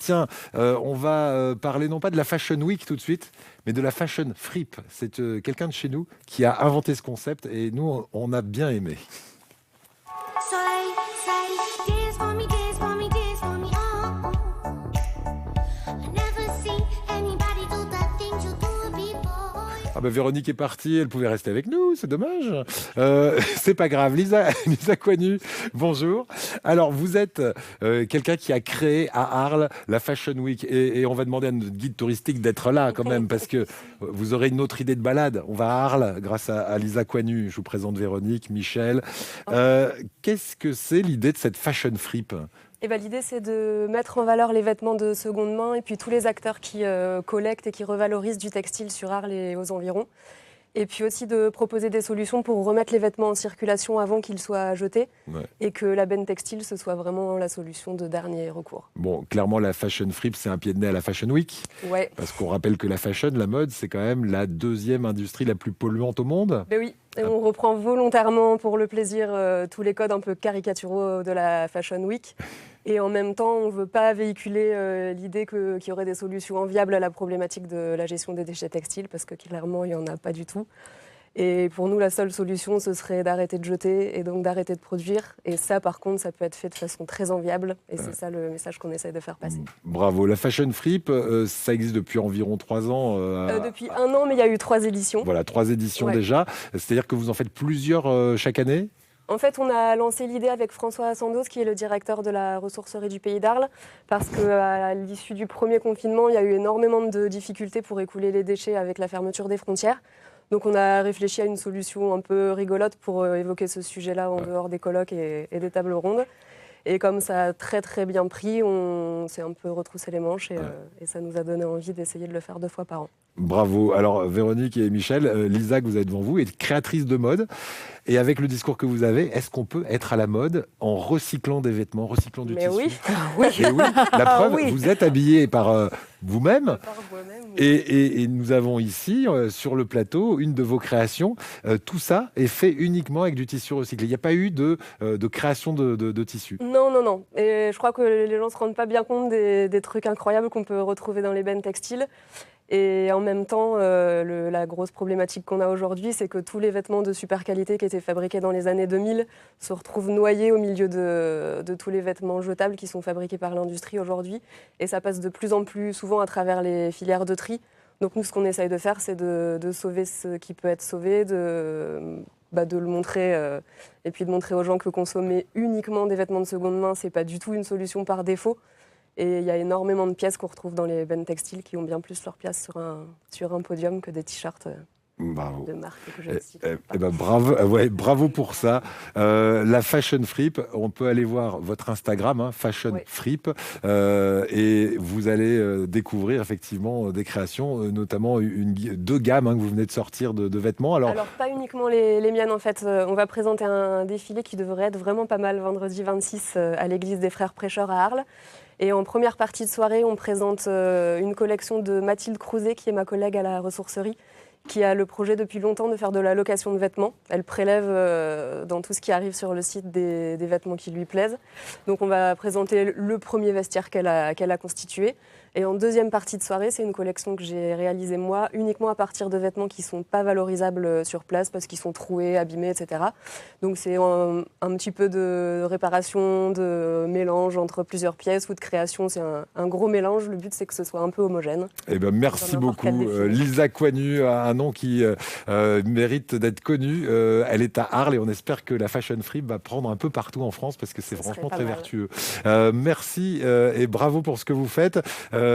Tiens, on va parler non pas de la Fashion Week tout de suite, mais de la Fashion Fripe. C'est quelqu'un de chez nous qui a inventé ce concept et nous, on a bien aimé. Soleil, say, dance for me, dance for me, dance for me, oh, oh. I never seen anybody do the things you do before. Ah ben Véronique est partie, elle pouvait rester avec nous, c'est dommage. C'est pas grave. Lisa Coignu, bonjour. Alors, vous êtes quelqu'un qui a créé à Arles la Fashion Week et on va demander à notre guide touristique d'être là quand même parce que vous aurez une autre idée de balade. On va à Arles grâce à Lisa Coignu. Je vous présente Véronique, Michel. Qu'est-ce que c'est l'idée de cette Fashion Fripe ? Eh ben, l'idée, c'est de mettre en valeur les vêtements de seconde main et puis tous les acteurs qui collectent et qui revalorisent du textile sur Arles et aux environs. Et puis aussi de proposer des solutions pour remettre les vêtements en circulation avant qu'ils soient jetés et que la benne textile, ce soit vraiment la solution de dernier recours. Bon, clairement, la Fashion Fripe, c'est un pied de nez à la Fashion Week. Ouais. Parce qu'on rappelle que la fashion, la mode, c'est quand même la deuxième industrie la plus polluante au monde. Ben oui, et on reprend volontairement pour le plaisir tous les codes un peu caricaturaux de la Fashion Week. Et en même temps, on ne veut pas véhiculer l'idée qu'il y aurait des solutions enviables à la problématique de la gestion des déchets textiles, parce que clairement, il n'y en a pas du tout. Et pour nous, la seule solution, ce serait d'arrêter de jeter et donc d'arrêter de produire. Et ça, par contre, ça peut être fait de façon très enviable. Et c'est ça le message qu'on essaye de faire passer. Bravo. La Fashion Fripe, ça existe depuis environ 3 ans. Depuis 1 an, mais il y a eu 3 éditions. Voilà, 3 éditions déjà. C'est-à-dire que vous en faites plusieurs chaque année ? En fait, on a lancé l'idée avec François Sandos, qui est le directeur de la ressourcerie du Pays d'Arles, parce qu'à l'issue du premier confinement, il y a eu énormément de difficultés pour écouler les déchets avec la fermeture des frontières. Donc on a réfléchi à une solution un peu rigolote pour évoquer ce sujet-là en dehors des colloques et des tables rondes. Et comme ça a très très bien pris, on s'est un peu retroussé les manches et ça nous a donné envie d'essayer de le faire 2 fois par an. Bravo. Alors Véronique et Michel, Lisa que vous êtes devant vous est créatrice de mode. Et avec le discours que vous avez, est-ce qu'on peut être à la mode en recyclant des vêtements, recyclant du tissu ? Oui. Et oui, la preuve, vous êtes habillé par vous-même. Par moi-même, oui. Et nous avons ici, sur le plateau, une de vos créations. Tout ça est fait uniquement avec du tissu recyclé. Il n'y a pas eu de création de tissu. Non. Et je crois que les gens ne se rendent pas bien compte des trucs incroyables qu'on peut retrouver dans les bennes textiles. Et en même temps, la grosse problématique qu'on a aujourd'hui, c'est que tous les vêtements de super qualité qui étaient fabriqués dans les années 2000 se retrouvent noyés au milieu de tous les vêtements jetables qui sont fabriqués par l'industrie aujourd'hui. Et ça passe de plus en plus souvent à travers les filières de tri. Donc nous, ce qu'on essaye de faire, c'est de sauver ce qui peut être sauvé, de le montrer et puis de montrer aux gens que consommer uniquement des vêtements de seconde main, c'est pas du tout une solution par défaut. Et il y a énormément de pièces qu'on retrouve dans les bennes textiles qui ont bien plus leur place sur un podium que des t-shirts de marque que je ne cite pas. Bravo pour ça. La Fashion Fripe, on peut aller voir votre Instagram, Fashion Fripe, et vous allez découvrir effectivement des créations, notamment 2 gammes que vous venez de sortir de vêtements. Alors pas uniquement les miennes en fait. On va présenter un défilé qui devrait être vraiment pas mal vendredi 26 à l'église des Frères Prêcheurs à Arles. Et en première partie de soirée, on présente une collection de Mathilde Crouzet, qui est ma collègue à la ressourcerie, qui a le projet depuis longtemps de faire de la location de vêtements. Elle prélève dans tout ce qui arrive sur le site des vêtements qui lui plaisent. Donc on va présenter le premier vestiaire qu'elle a constitué. Et en deuxième partie de soirée, c'est une collection que j'ai réalisée moi, uniquement à partir de vêtements qui ne sont pas valorisables sur place parce qu'ils sont troués, abîmés, etc. Donc c'est un petit peu de réparation, de mélange entre plusieurs pièces ou de création. C'est un gros mélange. Le but, c'est que ce soit un peu homogène. Eh ben, merci beaucoup. Lisa Coignu a un nom qui mérite d'être connu. Elle est à Arles et on espère que la Fashion Fripe va prendre un peu partout en France parce que c'est franchement très vertueux. Merci et bravo pour ce que vous faites.